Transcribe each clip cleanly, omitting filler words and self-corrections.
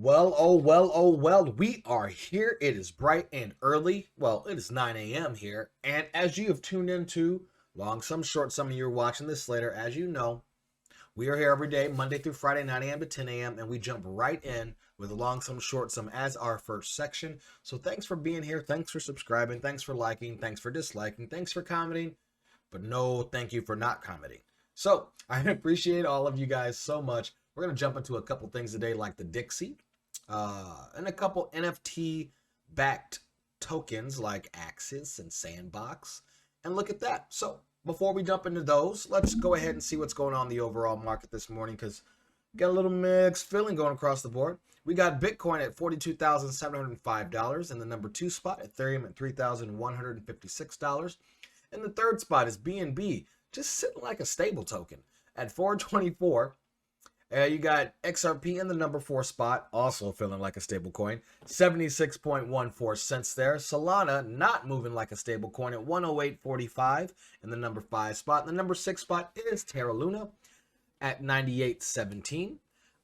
Well, oh, well, oh, well, we are here. It is bright and early. Well, it is 9 a.m. here. And as you have tuned into long, some short, some of you are watching this later, as you know, we are here every day, Monday through Friday, 9 a.m. to 10 a.m. And we jump right in with a long, some short, some as our first section. So thanks for being here. Thanks for subscribing. Thanks for liking. Thanks for disliking. Thanks for commenting. But no, thank you for not commenting. So I appreciate all of you guys so much. We're going to jump into a couple things today, like the Dixie and a couple NFT backed tokens like Axis and Sandbox. And look at that. So before we jump into those, let's go ahead and see what's going on in the overall market this morning, because got a little mixed feeling going across the board. We got Bitcoin at $42,705 in the number 2 spot, Ethereum at $3,156. And the third spot is BNB, just sitting like a stable token at 424. You got XRP in the number 4 spot, also feeling like a stable coin, 76.14 cents there. Solana not moving like a stable coin at 108.45 in the number 5 spot. And the number 6 spot is Terra Luna at 98.17.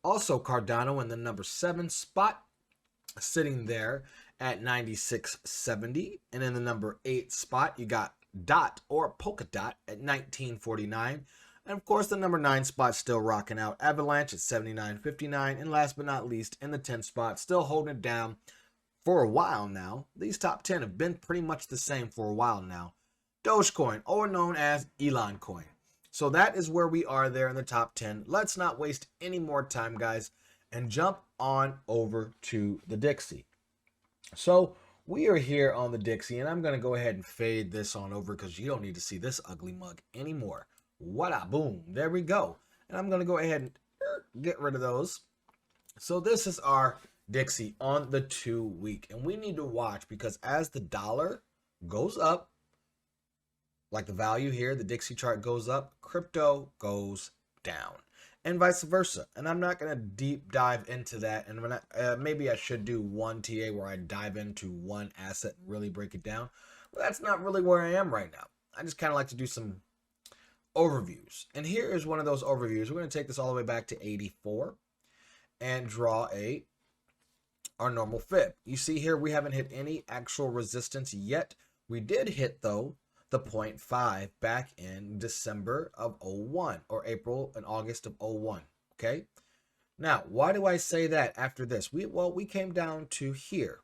Also Cardano in the number 7 spot, sitting there at 96.70. And in the number 8 spot, you got Dot or Polkadot at 19.49. And of course, the number 9 spot still rocking out, Avalanche at 79.59. And last but not least, in the 10th spot, still holding it down for a while now. These top 10 have been pretty much the same for a while now. Dogecoin, or known as Elon Coin. So that is where we are there in the top 10. Let's not waste any more time, guys, and jump on over to the Dixie. So we are here on the Dixie, and I'm going to go ahead and fade this on over because you don't need to see this ugly mug anymore. Voila, boom, there we go. And I'm going to go ahead and get rid of those. So this is our Dixie on the 2 week. And we need to watch, because as the dollar goes up, like the value here, the Dixie chart goes up, crypto goes down. And vice versa. And I'm not going to deep dive into that. And when maybe I should do one TA where I dive into one asset and really break it down. But that's not really where I am right now. I just kind of like to do some overviews. And here is one of those overviews. We're going to take this all the way back to 84 and draw our normal fib. You see here we haven't hit any actual resistance yet. We did hit, though, the 0.5 back in December of 01, or April and August of 01. Okay, now why do I say that after this? We came down to here.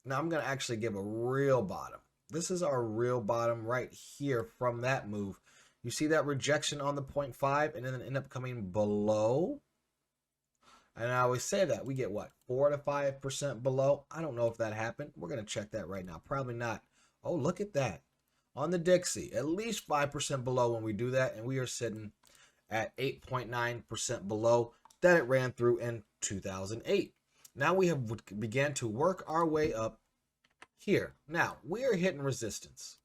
Now I'm going to actually give a real bottom. This is our real bottom right here from that move. You see that rejection on the 0.5 and then end up coming below. And I always say that we get what, 4 to 5% below. I don't know if that happened. We're going to check that right now. Probably not. Oh, look at that. On the Dixie, at least 5% below when we do that. And we are sitting at 8.9% below that it ran through in 2008. Now we have began to work our way up here. Now we are hitting resistance.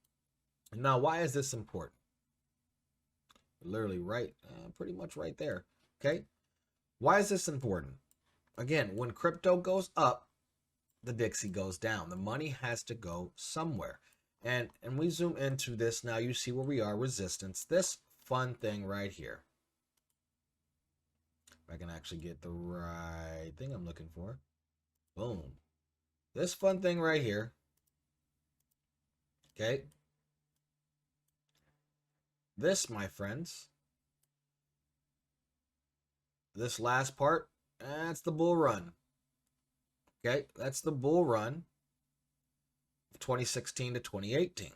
Now, why is this important? Literally right, pretty much right there. Okay, why is this important? Again, when crypto goes up, the Dixie goes down. The money has to go somewhere. And we zoom into this now. You see where we are, resistance. This fun thing right here. If I can actually get the right thing I'm looking for. Boom. This fun thing right here. Okay. This, my friends, this last part, that's the bull run. Okay, that's the bull run of 2016 to 2018.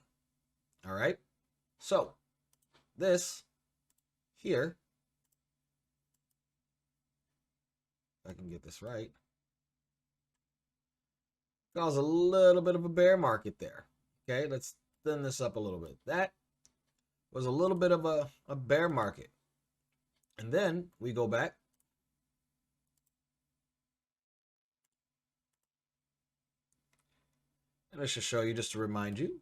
All right, so this here, if I can get this right, caused a little bit of a bear market there. Okay, let's thin this up a little bit. That was a little bit of a bear market. And then we go back. And I should show you just to remind you.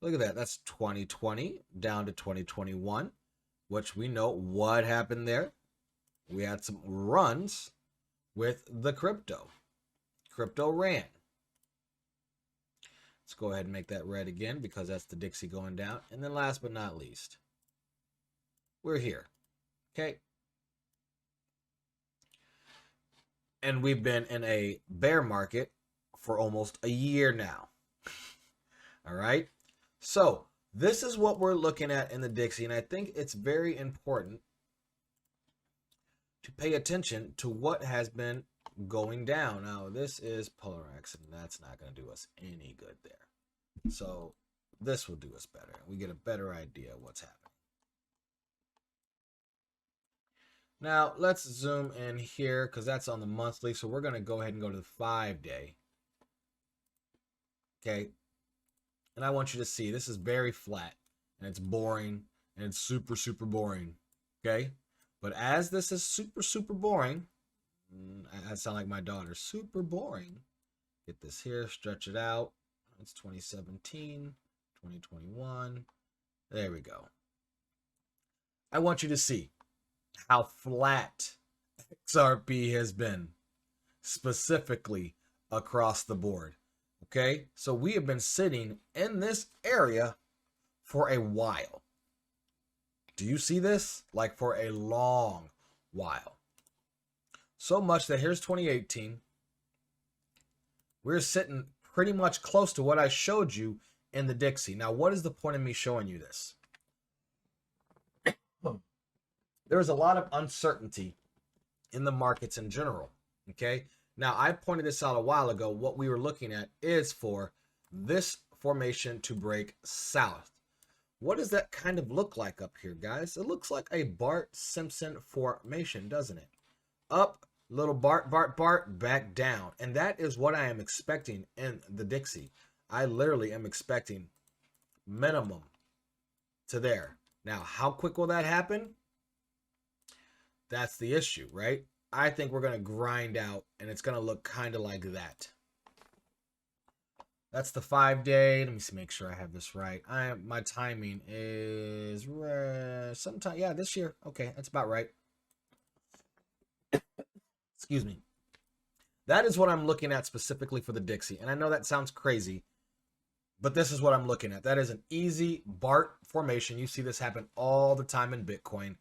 Look at that. That's 2020 down to 2021, which we know what happened there. We had some runs with the crypto. Crypto ran. Let's go ahead and make that red again because that's the Dixie going down. And then last but not least, we're here. Okay. And we've been in a bear market for almost a year now. All right. So this is what we're looking at in the Dixie. And I think it's very important to pay attention to what has been going down. Now, this is Polarex, and that's not going to do us any good there. So this will do us better. We get a better idea of what's happening. Now, let's zoom in here because that's on the monthly. So we're going to go ahead and go to the 5-day. Okay. And I want you to see this is very flat and it's boring and it's super, super boring. Okay. But as this is super, super boring, I sound like my daughter, super boring. Get this here, stretch it out. It's 2017, 2021. There we go. I want you to see how flat XRP has been, specifically across the board. Okay, so we have been sitting in this area for a while. Do you see this? Like for a long while. So much that here's 2018. We're sitting pretty much close to what I showed you in the Dixie. Now, what is the point of me showing you this? There's a lot of uncertainty in the markets in general. Okay. Now, I pointed this out a while ago. What we were looking at is for this formation to break south. What does that kind of look like up here, guys? It looks like a Bart Simpson formation, doesn't it? Up, little Bart, back down. And that is what I am expecting in the Dixie. I literally am expecting minimum to there. Now, how quick will that happen? That's the issue, right? I think we're going to grind out, and it's going to look kind of like that. That's the 5-day. Let me make sure I have this right. My timing is sometime. Yeah, this year. Okay, that's about right. Excuse me. That is what I'm looking at specifically for the Dixie. And I know that sounds crazy, but this is what I'm looking at. That is an easy Bart formation. You see this happen all the time in Bitcoin,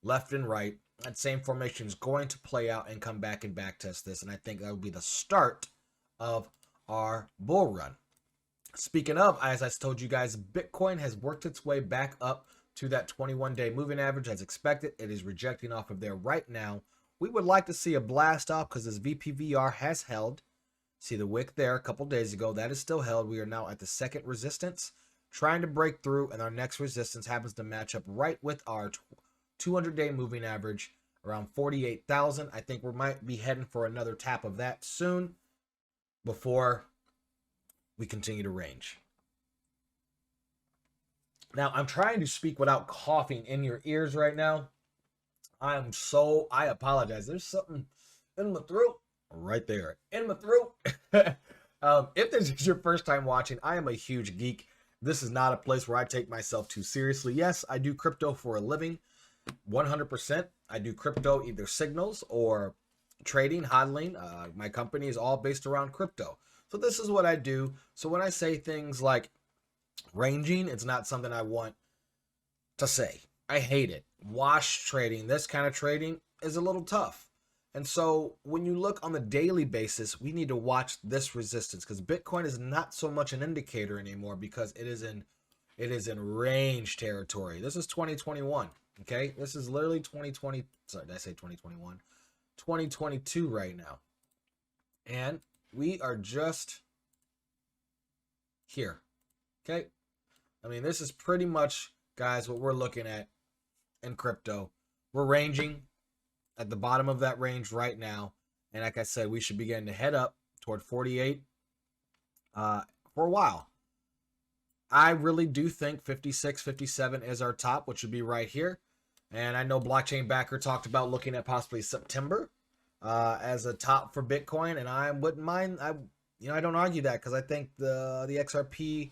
left and right. That same formation is going to play out and come back and backtest this. And I think that will be the start of our bull run. Speaking of, as I told you guys, Bitcoin has worked its way back up to that 21-day moving average as expected. It is rejecting off of there right now. We would like to see a blast off because this VPVR has held. See the wick there a couple days ago. That is still held. We are now at the second resistance, trying to break through, and our next resistance happens to match up right with our 200-day moving average around 48,000. I think we might be heading for another tap of that soon before we continue to range. Now, I'm trying to speak without coughing in your ears right now. I apologize. There's something in my throat right there. In my throat. If this is your first time watching, I am a huge geek. This is not a place where I take myself too seriously. Yes, I do crypto for a living. 100%. I do crypto, either signals or trading, hodling. My company is all based around crypto. So this is what I do. So when I say things like ranging, it's not something I want to say. I hate it. Wash trading, this kind of trading is a little tough. And so when you look on the daily basis, we need to watch this resistance because Bitcoin is not so much an indicator anymore because it is in range territory. This is 2021. Okay, this is literally 2020. Sorry, did I say 2021? 2022 right now. And we are just here. Okay, I mean, this is pretty much, guys, what we're looking at in crypto. We're ranging at the bottom of that range right now. And like I said, we should begin to head up toward 48 for a while. I really do think 56, 57 is our top, which would be right here. And I know Blockchain Backer talked about looking at possibly September as a top for Bitcoin, and I wouldn't mind. I don't argue that because I think the XRP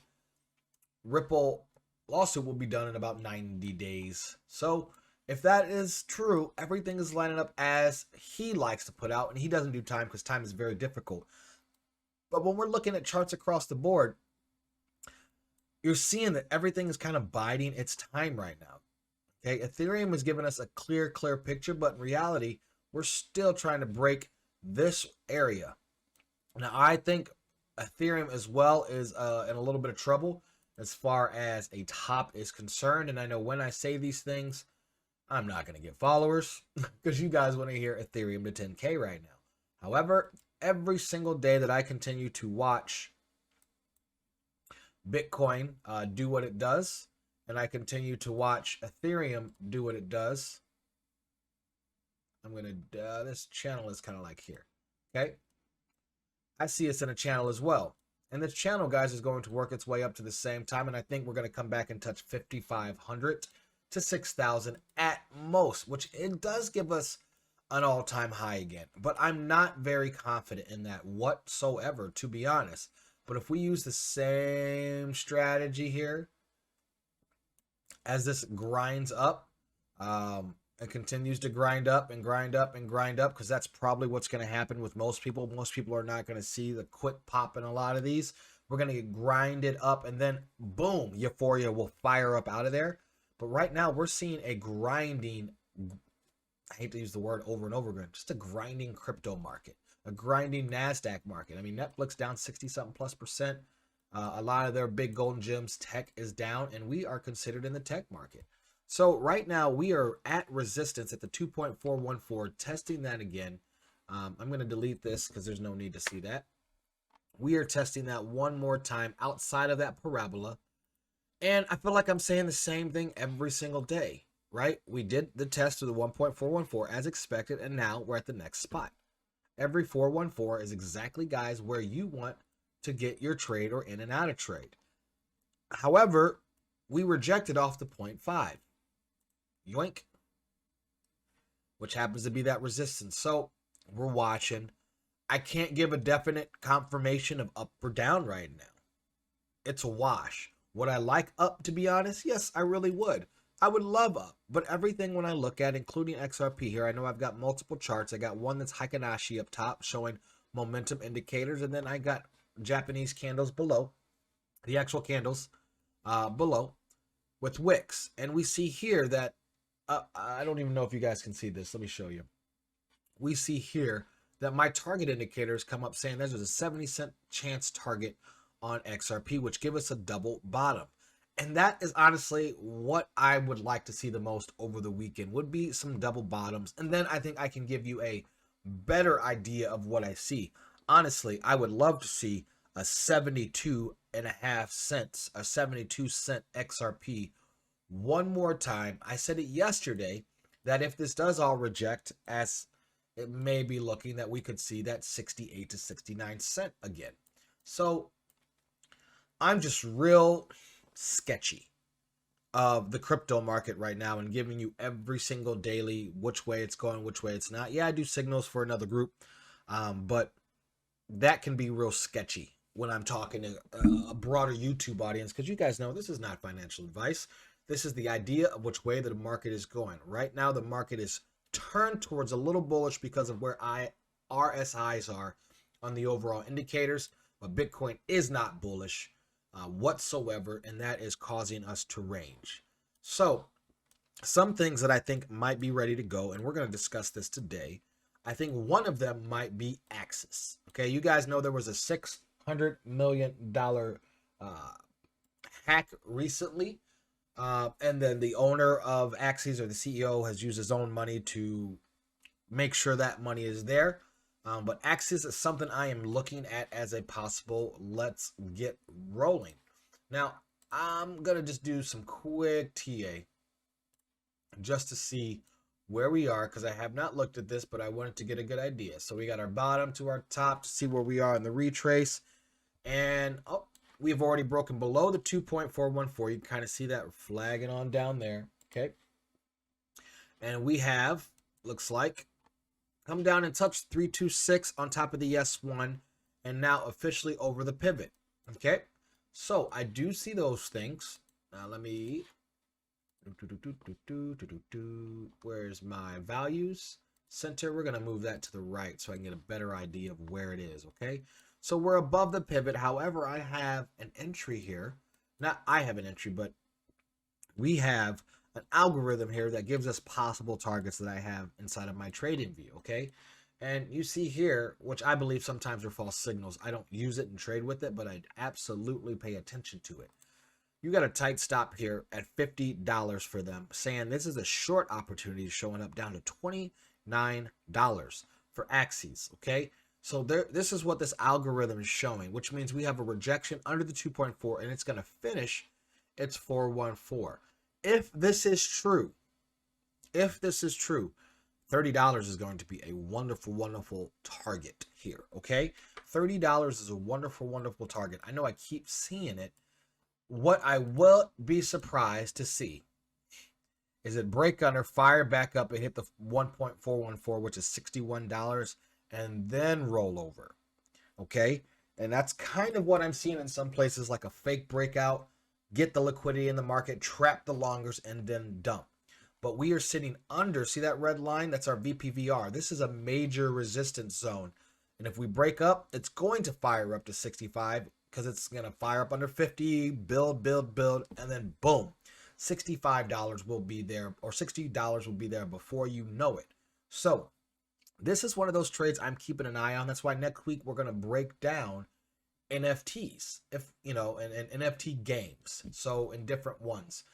Ripple lawsuit will be done in about 90 days. So if that is true, everything is lining up as he likes to put out, and he doesn't do time because time is very difficult. But when we're looking at charts across the board, you're seeing that everything is kind of biding its time right now. Okay, Ethereum has given us a clear picture, but in reality, we're still trying to break this area. Now, I think Ethereum as well is in a little bit of trouble as far as a top is concerned. And I know when I say these things, I'm not going to get followers because you guys want to hear Ethereum to 10K right now. However, every single day that I continue to watch Bitcoin do what it does, and I continue to watch Ethereum do what it does, I'm going to, this channel is kind of like here. Okay. I see it's in a channel as well. And this channel, guys, is going to work its way up to the same time. And I think we're going to come back and touch 5,500 to 6,000 at most, which it does give us an all-time high again. But I'm not very confident in that whatsoever, to be honest. But if we use the same strategy here, as this grinds up, it continues to grind up and grind up and grind up, because that's probably what's going to happen with most people. Most people are not going to see the quick pop in a lot of these. We're going to grind it up, and then boom, euphoria will fire up out of there. But right now we're seeing a grinding, I hate to use the word over and over again, just a grinding crypto market, a grinding NASDAQ market. I mean, Netflix down 60-something plus percent. A lot of their big golden gems, tech is down, and we are considered in the tech market. So right now we are at resistance at the 2.414, testing that again. I'm going to delete this because there's no need to see that. We are testing that one more time outside of that parabola. And I feel like I'm saying the same thing every single day, right? We did the test of the 1.414 as expected, and now we're at the next spot. Every 414 is exactly, guys, where you want to get your trade or in and out of trade. However, we rejected off the 0.5. Yoink. Which happens to be that resistance. So we're watching. I can't give a definite confirmation of up or down right now. It's a wash. Would I like up, to be honest? Yes, I really would. I would love up. But everything when I look at, including XRP here, I know I've got multiple charts. I got one that's Heikin-Ashi up top showing momentum indicators. And then I got Japanese candles below. The actual candles below with wicks. And we see here that I don't even know if you guys can see this. Let me show you. We see here that my target indicators come up saying there's a 70-cent chance target on XRP, which give us a double bottom. And that is honestly what I would like to see the most over the weekend, would be some double bottoms. And then I think I can give you a better idea of what I see. Honestly, I would love to see a 72.5 cents, a 72-cent XRP one more time. I said it yesterday that if this does all reject, as it may be looking, that we could see that 68 to 69 cent again. So I'm just real sketchy of the crypto market right now and giving you every single daily which way it's going, which way it's not. Yeah, I do signals for another group, but that can be real sketchy when I'm talking to a broader YouTube audience, because you guys know this is not financial advice. This is the idea of which way the market is going. Right now, the market is turned towards a little bullish because of where RSIs are on the overall indicators, but Bitcoin is not bullish whatsoever, and that is causing us to range. So some things that I think might be ready to go, and we're going to discuss this today. I think one of them might be Axis. Okay, you guys know there was a $600 million hack recently. And then the owner of Axis, or the CEO, has used his own money to make sure that money is there. But Axis is something I am looking at as a possible let's get rolling. Now, I'm going to just do some quick TA just to see where we are, because I have not looked at this, but I wanted to get a good idea. So we got our bottom to our top to see where we are in the retrace. And we've already broken below the 2.414. You can kind of see that flagging on down there. Okay. And we have, looks like, come down and touch 326 on top of the S1, and now officially over the pivot. Okay. So I do see those things. Now let me, where's my values center? We're going to move that to the right so I can get a better idea of where it is. Okay. So we're above the pivot. However, I have an entry here. Not I have an entry, but we have an algorithm here that gives us possible targets that I have inside of my trading view. Okay. And you see here, which I believe sometimes are false signals. I don't use it and trade with it, but I absolutely pay attention to it. You got a tight stop here at $50 for them, saying this is a short opportunity showing up down to $29 for Axes, okay? So this is what this algorithm is showing, which means we have a rejection under the 2.4 and it's going to finish its 414. If this is true, $30 is going to be a wonderful, wonderful target here, okay? $30 is a wonderful, wonderful target. I know I keep seeing it. What I will be surprised to see is it break under, fire back up, and hit the 1.414, which is $61, and then roll over, okay? And that's kind of what I'm seeing in some places, like a fake breakout, get the liquidity in the market, trap the longers, and then dump. But we are sitting under, see that red line? That's our VPVR. This is a major resistance zone. And if we break up, it's going to fire up to 65 because it's going to fire up under 50, build, and then boom, $65 will be there, or $60 will be there before you know it. So this is one of those trades I'm keeping an eye on. That's why next week we're going to break down NFTs, if you know, and NFT games. So in different ones.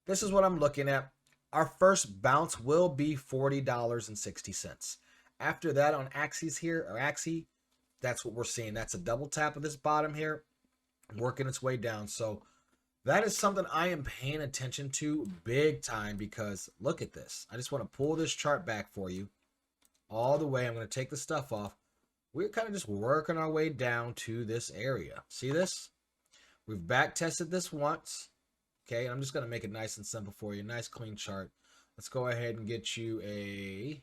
This is what I'm looking at. Our first bounce will be $40.60. After that on Axes here, or Axie, that's what we're seeing. That's a double tap of this bottom here, working its way down. So that is something I am paying attention to big time, because look at this. I just want to pull this chart back for you all the way. I'm going to take the stuff off. We're kind of just working our way down to this area. See this? We've back tested this once. Okay, and I'm just going to make it nice and simple for you. Nice clean chart. Let's go ahead and get you a...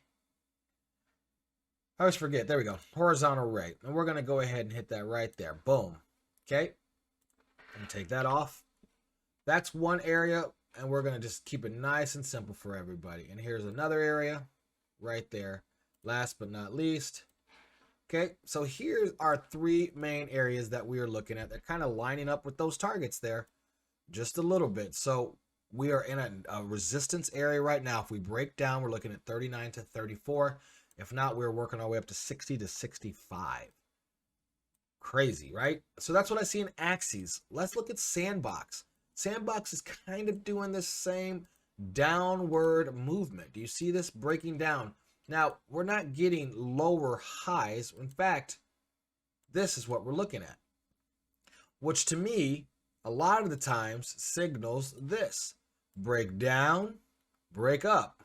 I always forget. There we go. Horizontal ray. And we're going to go ahead and hit that right there. Boom. Okay. And take that off. That's one area. And we're going to just keep it nice and simple for everybody. And here's another area right there. Last but not least. Okay. So here's our three main areas that we are looking at. They're kind of lining up with those targets there. Just a little bit. So we are in a resistance area right now. If we break down, we're looking at 39 to 34. If not, we're working our way up to 60 to 65. Crazy, right? So that's what I see in Axes. Let's look at Sandbox. Sandbox is kind of doing the same downward movement. Do you see this breaking down? Now, we're not getting lower highs. In fact, this is what we're looking at, which to me, a lot of the times signals this: break down, break up.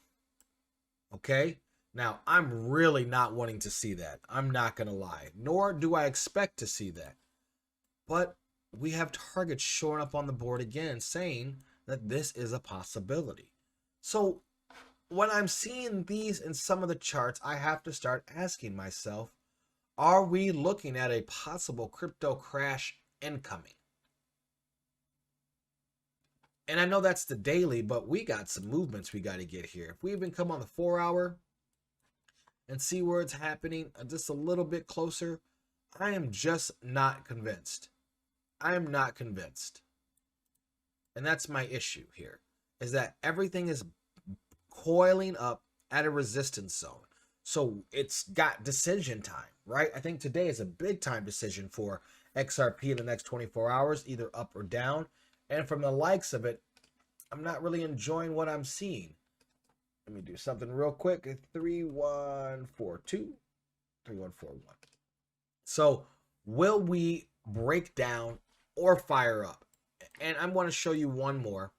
Okay? Now, I'm really not wanting to see that. I'm not going to lie. Nor do I expect to see that. But we have targets showing up on the board again saying that this is a possibility. So when I'm seeing these in some of the charts, I have to start asking myself, are we looking at a possible crypto crash incoming? And I know that's the daily, but we got some movements we got to get here. If we even come on the 4-hour and see where it's happening just a little bit closer, I am just not convinced. I am not convinced. And that's my issue here, is that everything is coiling up at a resistance zone. So it's got decision time, right? I think today is a big time decision for XRP in the next 24 hours, either up or down. And from the likes of it, I'm not really enjoying what I'm seeing. Let me do something real quick. 3142, 3141. So will we break down or fire up? And I want to show you one more,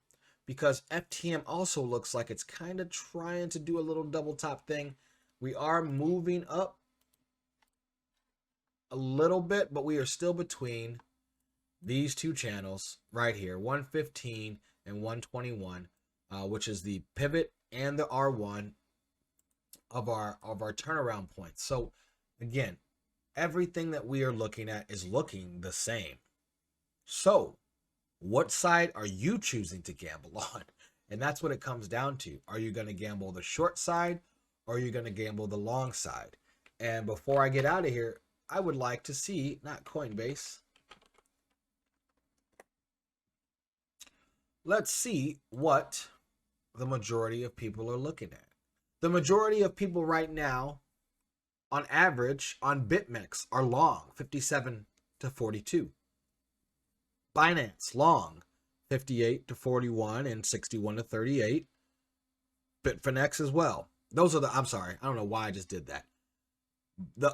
because FTM also looks like it's kind of trying to do a little double top thing. We are moving up a little bit, but we are still between these two channels right here, 115 and 121, which is the pivot and the R1 of our turnaround point. So again, everything that we are looking at is looking the same. So what side are you choosing to gamble on? And that's what it comes down to. Are you going to gamble the short side, or are you going to gamble the long side? And before I get out of here, I would like to see, not Coinbase, let's see what the majority of people are looking at. The majority of people right now on average on BitMEX are long 57 to 42. Binance long 58 to 41 and 61 to 38. Bitfinex as well. Those are the, I'm sorry, I don't know why I just did that.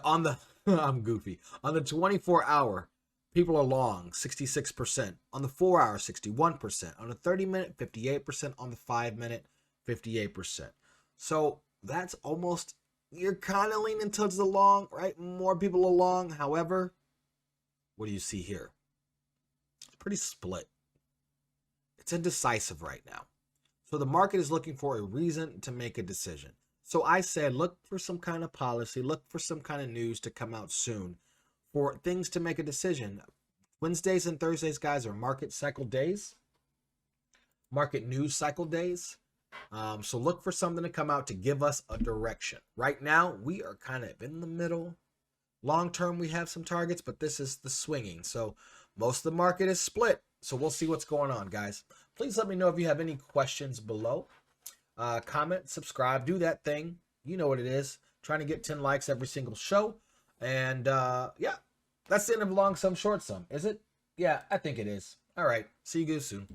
I'm goofy. On the 24-hour, people are long 66%. On the 4-hour, 61%. On the 30-minute, 58%. On the 5-minute, 58%. So that's almost, you're kind of leaning towards the long, right? More people are long. However, what do you see here? It's pretty split. It's indecisive right now. So the market is looking for a reason to make a decision. So I said, look for some kind of policy, look for some kind of news to come out soon for things to make a decision. Wednesdays and Thursdays, guys, are market cycle days, market news cycle days. So look for something to come out to give us a direction. Right now, we are kind of in the middle. Long term, we have some targets, but this is the swinging. So most of the market is split. So we'll see what's going on, guys. Please let me know if you have any questions below. Comment, subscribe, do that thing. You know what it is. Trying to get 10 likes every single show. And yeah, that's the end of Long Sum Short Sum, is it? Yeah, I think it is. All right. See you guys soon.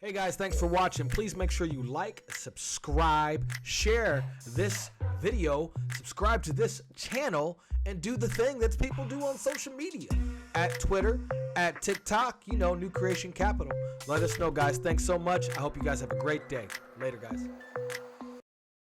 Hey guys, thanks for watching. Please make sure you like, subscribe, share this video, subscribe to this channel, and do the thing that people do on social media. At Twitter, at TikTok, you know, New Creation Capital. Let us know, guys. Thanks so much. I hope you guys have a great day. Later, guys.